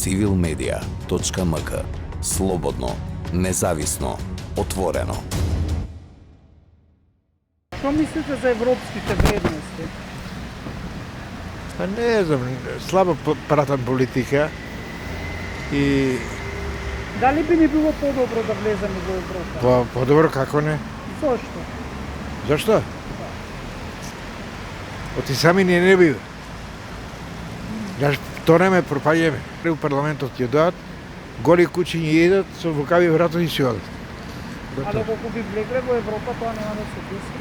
civilmedia.mk. Slobodno, независно, отворено. Што мислите за европските вредности? Па не знам, слабо пратам политика и Дали би ни било подобро да влеземе во Европа? по-добро како не? Зошто? Зашто? Оти сами не бива. Јас тонеме пропаѓаме. У парламентот ќе дојат, голи куќи ни едат, со вукави врата и си одат. А доколку би влегле во Европа, тоа нема да се деси.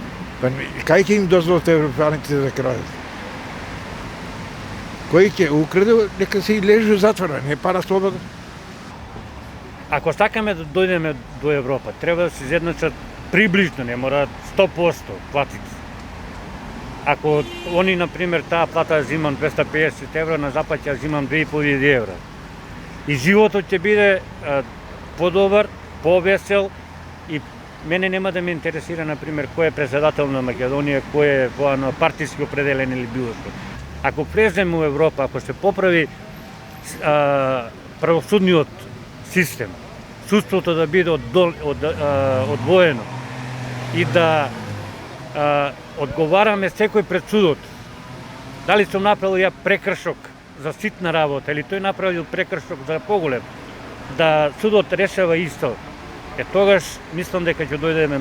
Па кај ќе им дозволите европаните да крадат? Кој ќе украде, нека се и лежи у затвора, не пара слобода. Ако сакаме да дојдеме до Европа, треба да се изедначат приближно, не мора 100% платите. Ако они, например, таа плата зимам 250 евра, на запад ја зимам 2500 евра. И животот ќе биде подобар, повесел и мене нема да ме интересира, например, кој е председател на Македонија, кој е воано партиски определен или било што. Ако влеземе у Европа, ако се поправи правосудниот систем, судството да биде одвоено и да одговараме секој пред судот. Дали сум направил ја прекршок за ситна работа или тој направил прекршок за поголем, да судот решава исто. Тогаш мислам дека ќе дојдеме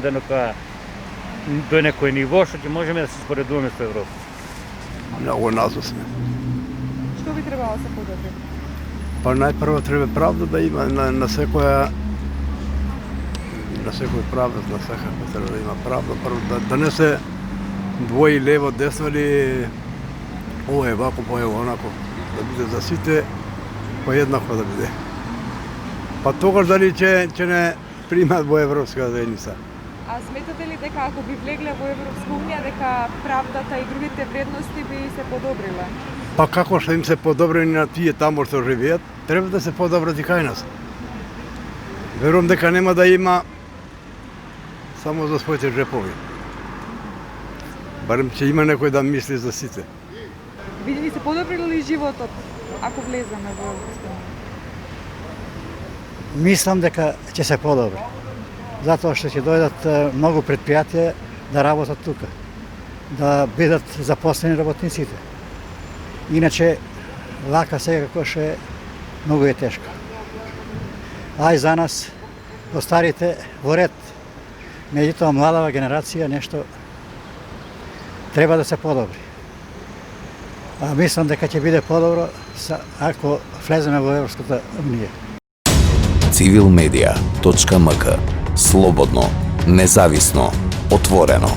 до некој ниво што ќе можеме да се споредуваме со Европа. Много назад сме. Што би требало да се подобри? Па најпрво треба правда да има на секој правда, на секој треба да има правда. Прво да не се двои лево, десно или ово е вако, ово е онако. Да биде за сите поеднакво да биде. Па тогаш дали ќе не примат во Европска заедница. А сметате ли дека ако би влегле во Европска унија, дека правдата и другите вредности би се подобриле? Па како што им се подобрени на тие таму што живеат, треба да се подобрат и кај нас. Верувам дека нема да има само за своите джепови. Барем ќе има некој да мисли за сите. Би ни се подобрил ли животот ако влеземе во Европска унија? Мислам дека ќе се подобри. Затоа што ќе дојдат многу предпријатија да работат тука, да бидат запослени работниците. Иначе, лака секако ше многу е тешко. А и за нас, во старите, во ред, меѓутоа младава генерација нешто треба да се подобри. А мислам дека ќе биде подобро ако влеземе во Европската унија. civilmedia.mk. Slobodno, независно, отворено.